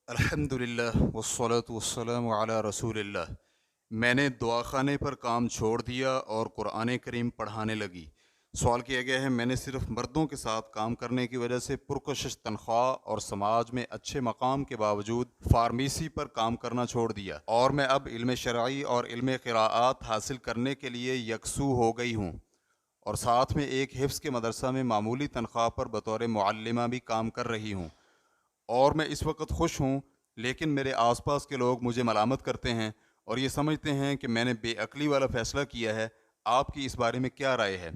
अल्हम्दुलिल्लाह वस्सलातु वस्सलामु अला रसूलिल्लाह। मैंने दुआखाने पर काम छोड़ दिया और कुरान करीम पढ़ाने लगी। सवाल किया गया है, मैंने सिर्फ मर्दों के साथ काम करने की वजह से पुरकशिश तनख्वाह और समाज में अच्छे मकाम के बावजूद फार्मेसी पर काम करना छोड़ दिया और मैं अब इल्म शरई और इल्म क़िराआत हासिल करने के लिए यकसू हो गई हूँ और साथ में एक हिफ्ज़ के मदरसा में मामूली तनख्वाह पर बतौर मुअल्लिमा भी काम कर रही हूँ और मैं इस वक्त खुश हूँ। लेकिन मेरे आसपास के लोग मुझे मलामत करते हैं और ये समझते हैं कि मैंने बेअक्ली वाला फ़ैसला किया है। आपकी इस बारे में क्या राय है?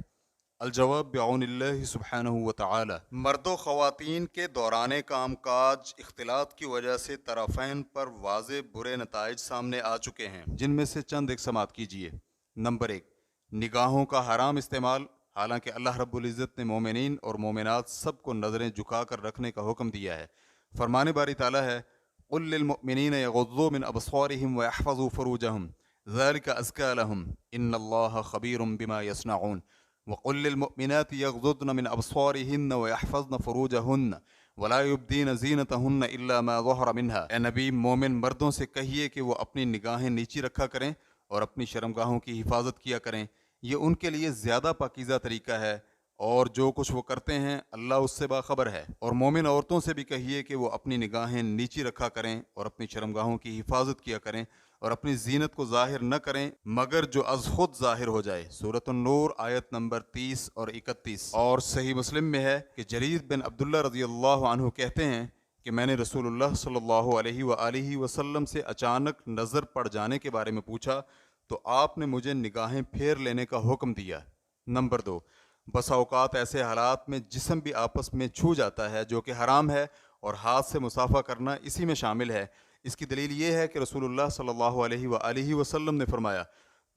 अलजवाब बिऔनिल्लाहि सुब्हानहु व तआला। मर्दों ख़वातीन के दौरान काम काज इख्तिलात की वजह से तरफ़ैन पर वाज़े बुरे नताइज सामने आ चुके हैं, जिनमें से चंद एक समात कीजिए। नंबर 1, निगाहों का हराम इस्तेमाल। हालांकि अल्लाह रब्बुल इज़्ज़त ने मोमिनीन और मोमिनात सबको नज़रें झुका कर रखने का हुक्म दिया है। फरमाने बारी ताला है, कुल लिल मुमिनीन यग़ुद्दू मिन अबसारिहिम व यहफ़ज़ू फ़ुरूजहुम ज़ालिका अज़का लहुम इन्नल्लाह ख़बीरुम बिमा यस्नऊन व कुल लिल मुमिनाति यग़ुद्दन मिन अबसारिहिन्न व यहफ़ज़न फ़ुरूजहुन्न वला युब्दीन ज़ीनतहुन्न इल्ला मा ज़हरा मिन्हा। ए नबी, मोमिन मर्दों से कहिए कि वो अपनी निगाहें नीची रखा करें और अपनी शर्मगाहों की हिफाजत किया करें। ये उनके लिए ज़्यादा पाकीज़ा तरीका है और जो कुछ वो करते हैं अल्लाह उससे बाखबर है। और मोमिन औरतों से भी कहिए कि वो अपनी निगाहें नीची रखा करें और अपनी शर्मगाहों की हिफाजत किया करें और अपनी जीनत को ज़ाहिर न करें मगर जो अज़ खुद ज़ाहिर हो जाए। सूरत अन-नूर आयत नंबर 30 और 31। और सही मुस्लिम में है कि जरीर बिन अब्दुल्ला रज़ियल्लाहु अन्हु कहते हैं कि मैंने रसूलुल्लाह सल्लल्लाहु अलैहि वसल्लम से अचानक नज़र पड़ जाने के बारे में पूछा तो आपने मुझे निगाहें फेर लेने का हुक्म दिया। नंबर 2, बसा औकात ऐसे हालात में जिस्म भी आपस में छू जाता है जो कि हराम है और हाथ से मुसाफा करना इसी में शामिल है। इसकी दलील ये है कि रसूलुल्लाह सल्लल्लाहु अलैहि वसल्लम ने फरमाया,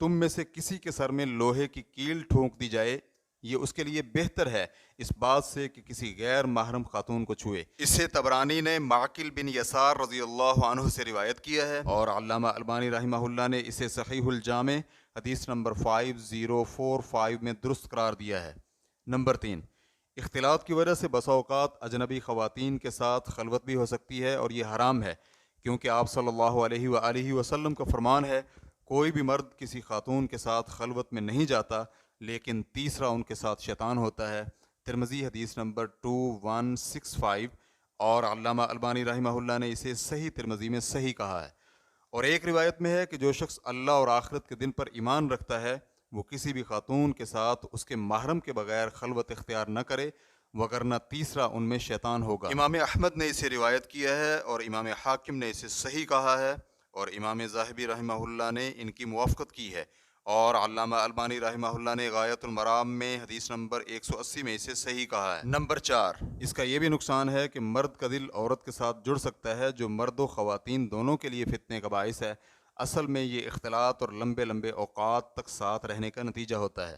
तुम में से किसी के सर में लोहे की कील ठोंक दी जाए, ये उसके लिए बेहतर है इस बात से कि किसी गैर महरम खातून को छुए। इसे तबरानी ने माकिल बिन यसार रज़ियल्लाहु अन्हु से रिवायत किया है और अल्लामा अलबानी रहमहुल्लाह ने इसे सहीहुल जामे हदीस नंबर 5045 में दुरुस्त करार दिया है। नंबर 3, इख्तिलात की वजह से बसा औकात अजनबी ख़वातीन के साथ खलवत भी हो सकती है और ये हराम है, क्योंकि आप सल्लल्लाहु अलैहि वसल्लम का फरमान है, कोई भी मर्द किसी खातून के साथ खलवत में नहीं जाता लेकिन तीसरा उनके साथ शैतान होता है। तिरमिज़ी हदीस नंबर 2165। और अल्लामा अलबानी रहमहुल्लाह ने इसे सही तिरमिज़ी में सही कहा है। और एक रिवायत में है कि जो शख्स अल्लाह और आखिरत के दिन पर ईमान रखता है वो किसी भी खातून के साथ उसके महरम के बगैर खलवत इख्तियार न करे, वगरना तीसरा उनमें शैतान होगा। इमाम अहमद ने इसे रिवायत किया है और इमाम हाकिम ने इसे सही कहा है और इमाम ज़ाहिबी रहमहुल्लाह ने इनकी मुवाफ़क़त की है और अल्लामा अलबानी रहमहुल्लाह ने गायतुल मराम में हदीस नंबर 180 में इसे सही कहा है। नंबर 4, इसका ये भी नुकसान है कि मर्द का दिल औरत के साथ जुड़ सकता है जो मर्द व ख़वातीन दोनों के लिए फितने का बाइस है। असल में ये इख्तिलात और लंबे लंबे औकात तक साथ रहने का नतीजा होता है।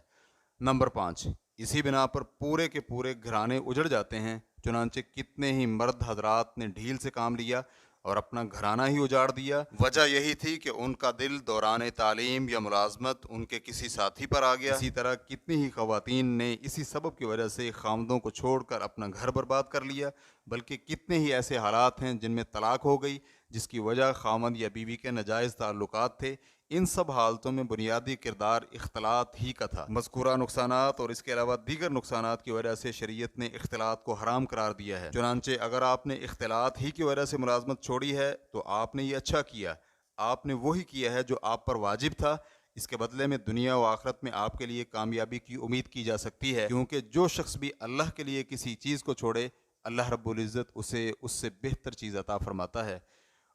नंबर 5, इसी बिना पर पूरे के पूरे घराने उजड़ जाते हैं। चुनांचे कितने ही मर्द हजरात ने ढील से काम लिया और अपना घराना ही उजाड़ दिया। वजह यही थी कि उनका दिल दौरान तालीम या मुलाजमत उनके किसी साथी पर आ गया। इसी तरह कितनी ही खवातीन ने इसी सबब की वजह से खामदों को छोड़कर अपना घर बर्बाद कर लिया। बल्कि कितने ही ऐसे हालात हैं जिनमें तलाक हो गई जिसकी वजह खामद या बीवी के नाजायज़ ताल्लुकात थे। इन सब हालतों में बुनियादी किरदार इख्तिलात ही का था। मज़कूरा नुकसानात और इसके अलावा दीगर नुकसानात की वजह से शरीयत ने इख्तिलात को हराम करार दिया है। चुनांचे अगर आपने इख्तिलात ही की वजह से मुलाजमत छोड़ी है तो आपने ये अच्छा किया, आपने वही किया है जो आप पर वाजिब था। इसके बदले में दुनिया व आखिरत में आपके लिए कामयाबी की उम्मीद की जा सकती है, क्योंकि जो शख्स भी अल्लाह के लिए किसी चीज़ को छोड़े अल्लाह रब्बुल इज़्ज़त उसे उससे बेहतर चीज़ अता फरमाता है।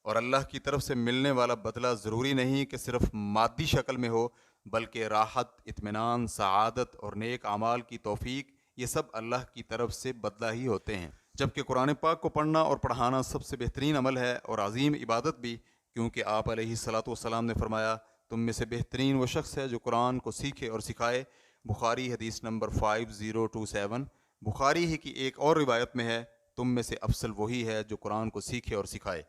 और अल्लाह की तरफ से मिलने वाला बदला ज़रूरी नहीं कि सिर्फ मादी शक्ल में हो, बल्कि राहत, इत्मीनान, सआदत और नेक आमाल की तौफीक, ये सब अल्लाह की तरफ से बदला ही होते हैं। जबकि कुरान पाक को पढ़ना और पढ़ाना सबसे बेहतरीन अमल है और अजीम इबादत भी, क्योंकि आप अलैहिस्सलातु वस्सलाम ने फरमाया, तुम में से बेहतरीन वो शख्स है जो कुरान को सीखे और सिखाए। बुखारी हदीस नंबर 5027। बुखारी ही की एक और रिवायत में है, तुम में से अफसल वही है जो कुरान को सीखे और सिखाए।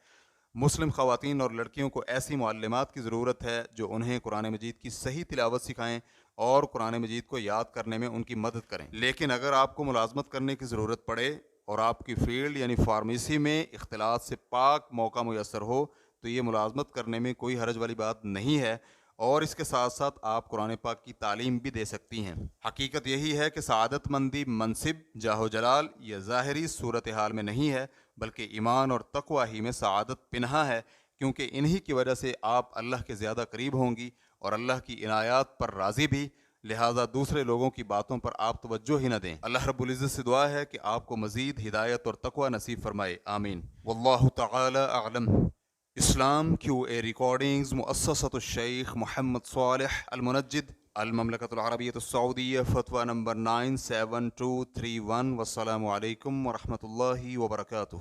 मुस्लिम ख़वातीन और लड़कियों को ऐसी मुअल्लिमात की ज़रूरत है जो उन्हें कुरान मजीद की सही तिलावत सिखाएं और कुरान मजीद को याद करने में उनकी मदद करें। लेकिन अगर आपको मुलाजमत करने की ज़रूरत पड़े اور آپ کی فیلڈ یعنی فارمیسی میں اختلاط سے پاک موقع میسر ہو تو یہ ملازمت کرنے میں کوئی حرج والی بات نہیں ہے، اور اس کے ساتھ ساتھ آپ قرآن پاک کی تعلیم بھی دے سکتی ہیں۔ حقیقت یہی ہے کہ سعادت مندی منصب، جاہ و جلال یا ظاہری صورتحال میں نہیں ہے، بلکہ ایمان اور تقوی ہی میں سعادت پنہاں ہے، کیونکہ انہی کی وجہ سے آپ اللہ کے زیادہ قریب ہوں گی اور اللہ کی عنایات پر راضی بھی، لہٰذا دوسرے لوگوں کی باتوں پر آپ توجہ ہی نہ دیں۔ اللہ رب العزت سے دعا ہے کہ آپ کو مزید ہدایت اور تقوی نصیب فرمائے، آمین۔ واللہ تعالی اعلم۔ اسلام کیو اے ریکارڈنگز مؤسسۃ الشیخ محمد صالح المنجد، المملکۃ العربیۃ السعودیہ، فتویٰ نمبر 97231۔ والسلام علیکم ورحمۃ اللہ وبرکاتہ۔